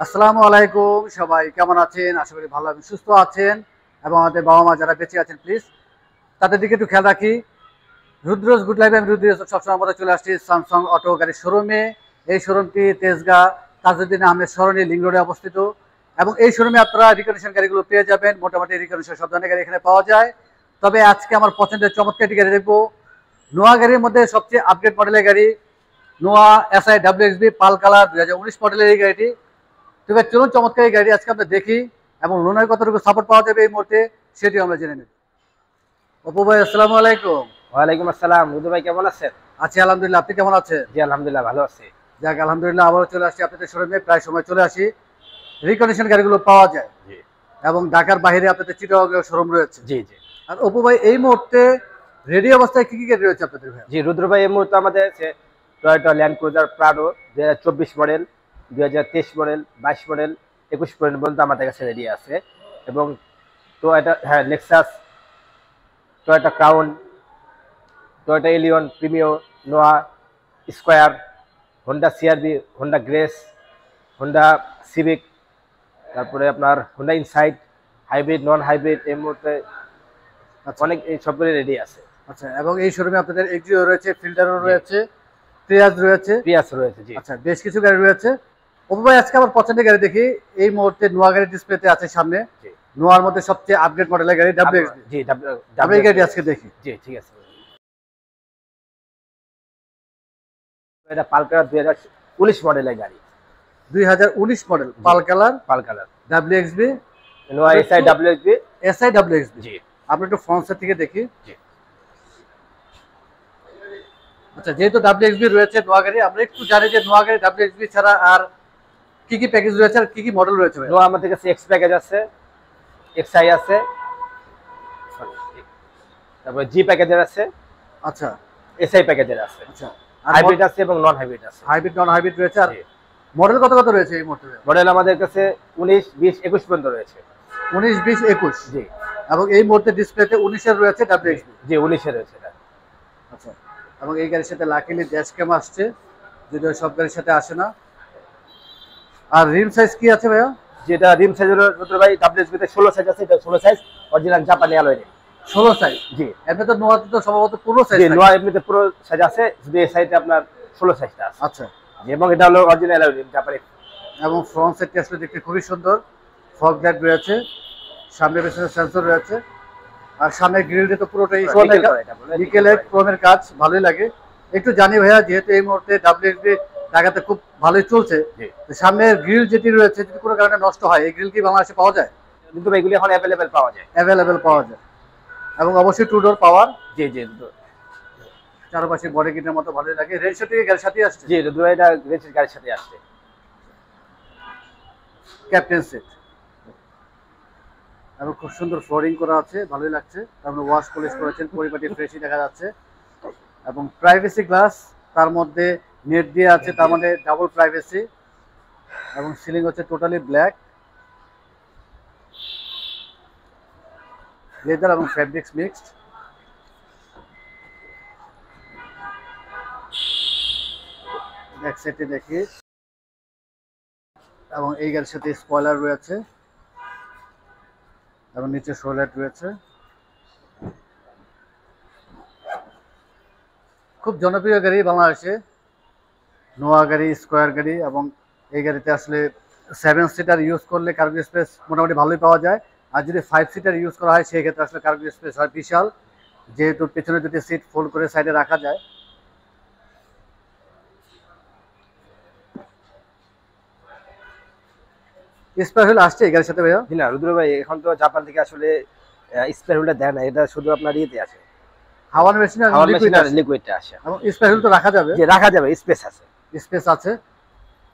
আসসালামু আলাইকুম, সবাই কেমন আছেন? আশা করি ভালো আছেন, সুস্থ আছেন। এবং আমাদের বাবা মা যারা বেঁচে আছেন, প্লিজ তাদের দিকে একটু খেয়াল রাখি। রুদ্রজ গুড লাইফ, আমি রুদ্র সবসময় আমরা চলে আসছি স্যামসাং অটো গাড়ির শোরুমে। এই শোরুমটি তেজগাঁ তাজউদ্দিন আহমেদ সরণি লিংক রোডে অবস্থিত। এবং এই শোরুমে আপনারা রিকন্ডিশন গাড়িগুলো পেয়ে যাবেন। মোটামুটি রিকন্ডিশন সব ধরনের গাড়ি এখানে পাওয়া যায়। তবে আজকে আমার পছন্দের চমৎকার একটি গাড়ি দেখবো। নোয়া গাড়ির মধ্যে সবচেয়ে আপডেট মডেলের গাড়ি নোয়া এসআই WXB পাল কালার 2019 মডেলের এই গাড়িটি। তো এবার চলুন চমৎকার এই গাড়ি আজকে আমরা দেখি এবং লোনের কতটুকু সাপোর্ট পাওয়া যাবে এই মুহূর্তে সেটি আমরা জেনে নেব। অপু ভাই, আসসালামু আলাইকুম। ওয়ালাইকুম আসসালাম। রুদু ভাই কেমন আছেন? আছি আলহামদুলিল্লাহ, আপনি কেমন আছেন? জি আলহামদুলিল্লাহ ভালো আছি। যাক আলহামদুলিল্লাহ, আবারও চলে আসছি আপনাদের শোরুমে, প্রায় সময় চলে আসি। রিকন্ডিশন গাড়িগুলো পাওয়া যায় জি এবং ঢাকার বাইরে আপনাদের চিটাগং শোরুম রয়েছে। জি জি আর অপু ভাই, এই মুহূর্তে রেডি অবস্থায় কি কি গাড়ি রয়েছে আপনাদের ভাই? জি রুদ্র ভাই এই মুহূর্তে আমাদের Toyota Land Cruiser Prado 2024 model, 2023 model, 22 model, 21 model পর্যন্ত আমাদের কাছে রেডি আছে। এবং Toyota Lexus, Toyota Crown, Toyota Allion, Premio, Noah, Esquire, Honda CRV, Honda Grace, Honda Civic, তারপরে আপনার Honda Insight, hybrid, non hybrid এই মুহূর্তে আচ্ছা অনেক এই সবগুলো রেডি আছে। আচ্ছা, এবং এই শোরুমে আপনাদের এক্সিও রয়েছে, ফিল্টারও রয়েছে, প্রিয়াস রয়েছে। প্রিয়াস রয়েছে। জি আচ্ছা, বেশ কিছু গাড়ি রয়েছে। অপু ভাই, আজকে আমার পছন্দের গাড়ি দেখি। এই মুহূর্তে নোয়া গাড়ি ডিসপ্লেতে আছে সামনে। জি নোয়ার মধ্যে সবচেয়ে আপডেট মডেলের গাড়ি WXB। জি আমি এই গাড়ি আজকে দেখি। জি ঠিক আছে। এটা পালকার 2019 মডেলের গাড়ি। 2019 model pearl colour pearl colour WXB। Noah SI WSB. SI WXB। জি আমরা একটু ফ্রন্ট সাইড থেকে দেখি। জি আচ্ছা, যেহেতু WXB রয়েছে নোয়া গাড়ি, আমরা একটু জানি যে নোয়া গাড়ি WXB ছাড়া আর কি কি প্যাকেজ রয়েছে আর কি কি মডেল রয়েছে ভাই? নোয়া আমাদের কাছে এক্স প্যাকেজ আছে, এক্সআই আছে, তারপর জি প্যাকেজের আছে, আচ্ছা এসআই প্যাকেজের আছে, আচ্ছা। হাইব্রিড আছে এবং নন হাইব্রিড আছে। হাইব্রিড নন হাইব্রিড রয়েছে। আর মডেল কত কত রয়েছে এই মুহূর্তে? মডেল আমাদের কাছে 19, 20, 21 পর্যন্ত রয়েছে। 19, 20, 21। জি এবং এই মুহূর্তে ডিসপ্লেতে 19-এর রয়েছে WXB। জি 19 এর রয়েছে এটা। আচ্ছা, এবং এই গাড়ির সাথে লাকিলি ড্যাশ ক্যাম আসছে, যদিও সব গাড়ির সাথে আসে না। আর রিম সাইজ কি আছে ভাইয়া? যেটা রিম সাইজ হলো রুদ্র ভাই ডাব্লিউএসবি তে 16 সাইজ আছে, এটা 16 সাইজ অরিজিনাল জাপানি অ্যালয় রিম। 16 সাইজ। জি এমনি তো নোয়াতে তো সম্ভবত পুরো সাইজ জি থাকে। নোয়া এমনিতে পুরো সাইজ আছে, শুধু এই সাইজে আপনার 16 সাইজটা আছে। আচ্ছা, জি, এবং এটা হলো অরিজিনাল অ্যালয় রিম জাপানি। এবং ফ্রন্ট সাইডটি আসলে দেখতে খুবই সুন্দর। ফগ লাইট রয়েছে, সামনে পেছনে সেন্সর রয়েছে। আর সামনের গ্রিলটা তো পুরোটাই নিকেলের ক্রোমের কাজ, ভালোই লাগে। একটু জানি ভাইয়া, যেহেতু এই মুহূর্তে WXB ঢাকাতে খুব ভালোই চলছে, জি তো সামনের গ্রিল যেটি রয়েছে যদি কোনো কারণে নষ্ট হয়, এই গ্রিল কি বাংলাদেশে পাওয়া যায়? কিন্তু এগুলি এখন অ্যাভেলেবেল পাওয়া যায়। অ্যাভেলেবেল পাওয়া যায়। এবং অবশ্যই টু ডোর পাওয়ার। জি জি চারপাশে বডি কিটের মতো ভালোই লাগে। রেড শার্ট থেকে গাড়ির সাথে আসছে। জি রুদ্র ভাই এটা রেসের গাড়ির সাথে আসছে। ক্যাপ্টেন সেট এবং খুব সুন্দর ফ্লোরিং করা আছে, ভালোই লাগছে। তারপরে ওয়াশ পলিশ করেছেন, পরিপাটি ফ্রেশই দেখা যাচ্ছে। এবং প্রাইভেসি গ্লাস তার মধ্যে নেট দিয়ে আছে, তার মানে ডাবল প্রাইভেসি। এবং সিলিং হচ্ছে টোটালি ব্ল্যাক লেদার এবং ফ্যাব্রিক্স মিক্সড। ব্যাক সাইডে দেখি, এবং এই গাড়ির সাথে স্পয়লার রয়েছে এবং নিচে শোলার রয়েছে। খুব জনপ্রিয় গাড়ি বাংলাদেশে, নোয়া গাড়ি, স্কোয়ার গাড়ি। এবং এই গাড়িতে আসলে 7 সিটার ইউজ করলে কার্গো স্পেস মোটামুটি ভালোই পাওয়া যায়। আর যদি 5 সিটার ইউজ করা হয় সেই ক্ষেত্রে আসলে কার্গো স্পেস হয় বিশাল, যেহেতু পেছনে দুটি সিট ফোল্ড করে সাইডে রাখা যায়। স্পেয়ার হুইল আসছে এই গাড়ির সাথে ভাইয়া? জি না রুদ্র ভাই, এখন তো জাপান থেকে আসলে স্পেয়ার হুইলটা দেয় না, এটা শুধু আপনার ইয়েতে আছে, হাওয়ার মেশিন আর হাওয়ার মেশিন লিকুইড আর আছে। লিকুইডটা আসে। এবং স্পেয়ার হুইল তো রাখা যাবে? যে রাখা যাবে, স্পেস আছে। স্পেস আছে।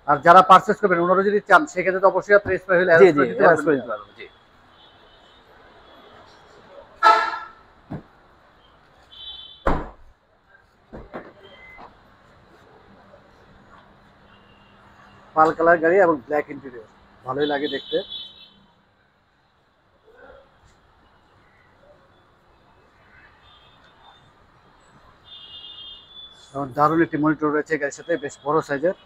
আর যারা পারচেজ করবেন ওনারা যদি চান সেক্ষেত্রে তো অবশ্যই আপনি স্পেয়ার হুইল জি অ্যারেঞ্জ জি করে দিতে অ্যারেঞ্জ করে পারবেন। দিতে পারবো। জি পাল কালার গাড়ি এবং ব্ল্যাক ইন্টেরিয়র, ভালোই লাগে দেখতে। এবং দারুণ একটি মনিটর রয়েছে গাড়ির সাথে, বেশ বড় সাইজের।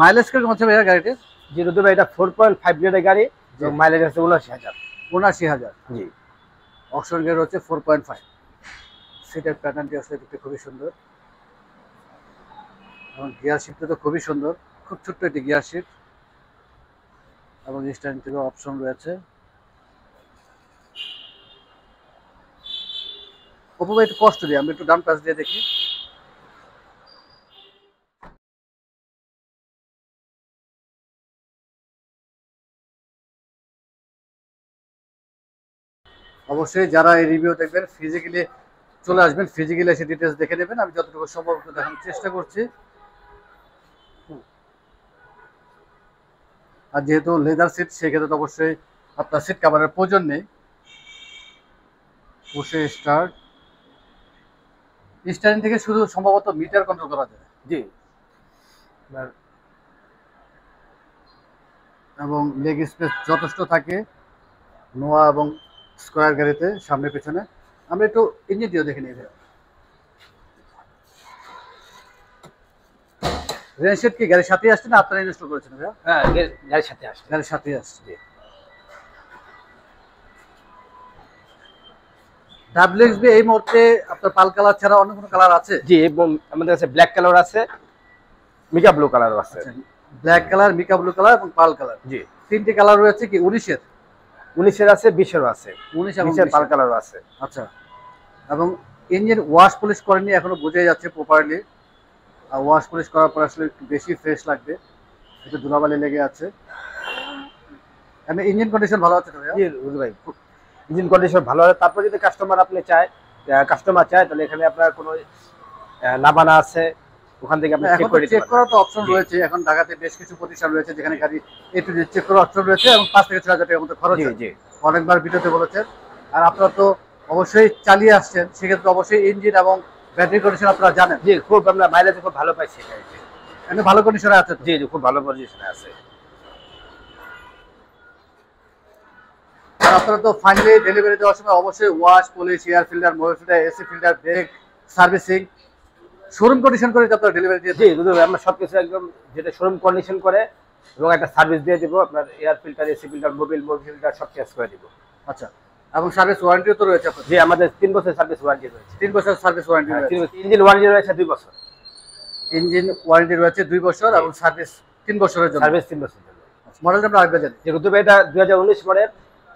মাইলেজ কিরকম হচ্ছে ভাইয়া গাড়িটির? জি রুদ্র ভাই, এটা 4.5 লিটারের গাড়ি এবং মাইলেজ আছে 79,000। 79,000। জি অপশন গিয়ার হচ্ছে 4.5। সিটের প্যাটার্নটি আসলে দেখতে খুবই সুন্দর এবং গিয়ার শিফটটা তো খুবই সুন্দর, খুব ছোট্ট একটি গিয়ার শিফট এবং স্টারিং থেকেও অপশন রয়েছে। অপু ভাই একটু কষ্ট দিই, আমি একটু ডান পাশ দিয়ে দেখি। অবশ্যই যারা এই রিভিউ দেখবেন ফিজিক্যালি চলে আসবেন, ফিজিক্যালি এসে ডিটেলস দেখে নেবেন। আমি যতটুকু সম্ভব দেখানোর চেষ্টা করছি। আর যেহেতু লেদার সিট, সেক্ষেত্রে তো অবশ্যই আপনার সিট কভারের প্রয়োজন নেই। পুশে স্টার্ট, স্টারিং থেকে শুধু সম্ভবত মিটার কন্ট্রোল করা যায়। জি এবং লেগ স্পেস যথেষ্ট থাকে নোয়া এবং স্কয়ার গাড়িতে, সামনে পেছনে। আমরা একটু ইঞ্জিনটিও দেখে নিই। রেনশেড কি গাড়ির সাথেই আসছে না আপনারা ইনস্টল করেছেন ভাইয়া? হ্যাঁ, গাড়ির সাথে আসছে। গাড়ির সাথেই আসছে। ডাব্লিউএক্সবি এই মুহূর্তে আপনার পাল কালার ছাড়া অন্য কোনো কালার আছে? জি, এবং আমাদের কাছে ব্ল্যাক কালার আছে, মিকা ব্লু কালারও আছে। Black colour, mica blue colour এবং পাল কালার, জি তিনটি কালার রয়েছে। কি 19-এর? 19-এর আছে, 20-এরও আছে, 19 এবং 20-এর পাল কালারও আছে। আচ্ছা, এবং ইঞ্জিন ওয়াশ পলিশ করেনি এখনো, বোঝাই যাচ্ছে প্রপারলি। আর ওয়াশ পলিশ করার পর আসলে একটু বেশি ফ্রেশ লাগবে, একটু ধুলাবালি লেগে আছে। আমি ইঞ্জিন কন্ডিশন ভালো আছে তো ভাইয়া? জি রুদ্র ভাই, ইঞ্জিন কন্ডিশন ভালো আছে। তারপর যদি কাস্টমার চায় তাহলে এখানে আপনার কোনো নাবানা আছে, ওখান থেকে আপনি চেক করে নিতে চেক পারবেন। করার তো অপশন রয়েছে। এখন ঢাকাতে বেশ কিছু প্রতিষ্ঠান রয়েছে যেখানে গাড়ি একটু চেক করার অপশন রয়েছে এবং 5 থেকে 6 হাজার টাকার মতো খরচ হয়। জি অনেকবার ভিডিওতে বলেছেন। আর আপনারা তো অবশ্যই চালিয়ে আসছেন, সেক্ষেত্রে অবশ্যই ইঞ্জিন এবং ব্যাটারি কন্ডিশন আপনারা জানেন। জি, খুব আমরা মাইলেজ খুব ভালো পাইছি গাড়িতে। এখানে ভালো কন্ডিশনে আছে তো? জি জি, খুব ভালো পজিশনে আছে। আর আপনারা তো ফাইনালি ডেলিভারি দেওয়ার সময় অবশ্যই wash polish, air filter, Mobil filter, AC filter, brake servicing showroom condition করে আপনারা ডেলিভারি দিয়ে জি রুদ্র ভাই, আমরা সবকিছু একদম যেটা শোরুম কন্ডিশন করে এবং একটা সার্ভিস দিয়ে দিব। আপনার air filter, AC filter, Mobil filter সব চেঞ্জ করে দিব। আচ্ছা, এবং সার্ভিস ওয়ারেন্টিও তো রয়েছে আপনাদের? জি, আমাদের 3 বছর সার্ভিস ওয়ারেন্টি রয়েছে। 3 বছর সার্ভিস ওয়ারেন্টি রয়েছে। ইঞ্জিন ওয়ারেন্টি রয়েছে 2 বছর। ইঞ্জিন ওয়ারেন্টি রয়েছে 2 বছর এবং সার্ভিস 3 বছরের জন্য। সার্ভিস 3 বছরের জন্য। মডেলটা আমরা আগে জানি। যে রুদ্র ভাই, এটা 2019 মডেল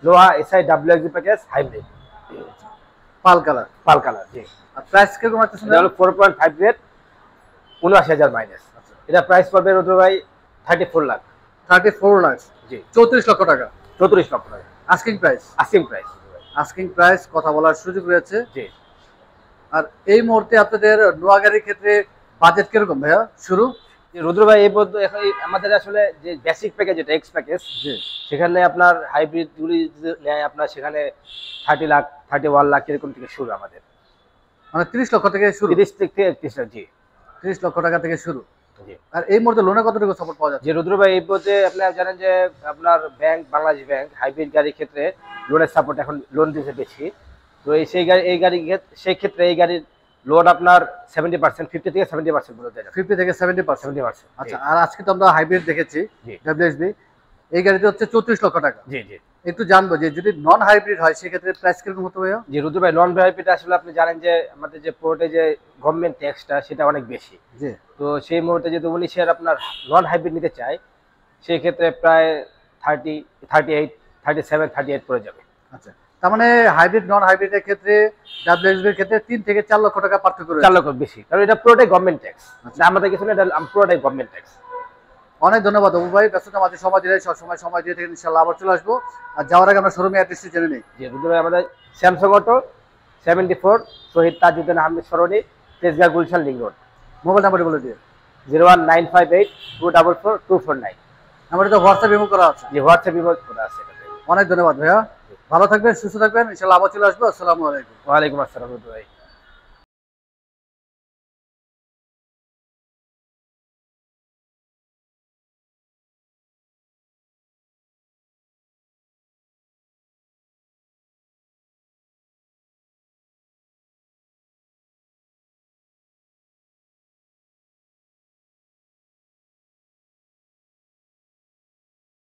লোহা এসআই ডাব্লিউএক্সবি প্যাকেজ হাইব্রিড পাল কালার। Pearl colour. জি, আর প্রাইস কিরকম আছে? এটা হলো 4.5 রেট, 79,000 মাইনাস। এটা প্রাইস পড়বে রুদ্র ভাই 34 লাখ। 34 লাখ। জি, 34 লক্ষ টাকা 34 লক্ষ টাকা asking price. Asking price. Asking price, কথা বলার সুযোগ রয়েছে। জি, আর এই মুহূর্তে আপনাদের নোয়া গাড়ির ক্ষেত্রে বাজেট কিরকম ভাইয়া শুরু? রুদ্র ভাই, এই পর্যন্ত এখন আমাদের আসলে যে বেসিক প্যাকেজ, যেটা এক্স প্যাকেজ, জি, সেখানে আপনার হাইব্রিড গুলি নেয় আপনার সেখানে 30 লাখ 31 লাখ এরকম থেকে শুরু আমাদের। মানে 30 লক্ষ থেকে শুরু? 30 থেকে 31 লাখ। জি, 30 লক্ষ টাকা থেকে শুরু। জি। আর এই মুহূর্তে লোনে কতটুকু সাপোর্ট পাওয়া যাচ্ছে? যে রুদ্র ভাই, এই পর্যন্ত আপনারা জানেন যে আপনার ব্যাংক, বাংলাদেশ ব্যাংক হাইব্রিড গাড়ির ক্ষেত্রে লোনের সাপোর্ট এখন লোন দিতে বেশি। তো সেই ক্ষেত্রে এই গাড়ির লোন আপনার 70%, 50 থেকে 70% বলে দেয়। 50 থেকে 70%। 70%। আচ্ছা, আর আজকে তো আমরা হাইব্রিড দেখেছি জি ডাব্লিউএসবি, এই গাড়িতে হচ্ছে 34 লক্ষ টাকা। জি জি একটু জানবো যে যদি নন হাইব্রিড হয় সেক্ষেত্রে প্রাইস কিরকম হতে ভাইয়া? জি রুদ্র ভাই, নন ভিআইপিটা আসলে আপনি জানেন যে আমাদের যে পোর্টে যে গভর্নমেন্ট ট্যাক্সটা সেটা অনেক বেশি। জি, তো সেই মুহূর্তে যদি 19-এর আপনার নন হাইব্রিড নিতে চাই, সেই ক্ষেত্রে প্রায় 30, 38, 37, 38 পড়ে যাবে। আচ্ছা, তার মানে হাইব্রিড নন হাইব্রিডের ক্ষেত্রে ডাব্লিউএসবির ক্ষেত্রে 3 থেকে 4 লক্ষ টাকা পার্থক্য রয়েছে। 4 লক্ষ বেশি, কারণ এটা পুরোটাই গভর্নমেন্ট ট্যাক্স। আমাদের কিছু না, এটা পুরোটাই গভর্নমেন্ট ট্যাক্স। অনেক ধন্যবাদ অপু ভাই, ব্যস্ততা মাঝে সময় দিলে সবসময় সময় দিয়ে থেকে ইনশাআল্লাহ আবার চলে আসবো। আর যাওয়ার আগে আমরা শোরুমে অ্যাড্রেসটি জেনে নিই। জি রুদ্র ভাই, আমাদের Samsung auto 74 Shahid Tajuddin Ahmed Sarani, Tejgaon Gulshan link road. Mobile নাম্বারটি বলে দিয়ে। 01958 244 249। নাম্বারটি তো হোয়াটসঅ্যাপ ইমো করা আছে। যে হোয়াটসঅ্যাপ ইমেল করা আছে এটাতে। অনেক ধন্যবাদ ভাইয়া, ভালো থাকবেন, সুস্থ থাকবেন, ইনশাআল্লাহ আবার চলে আসবো। আসসালামু আলাইকুম। ওয়ালাইকুম আসসালাম রুদ্র ভাই।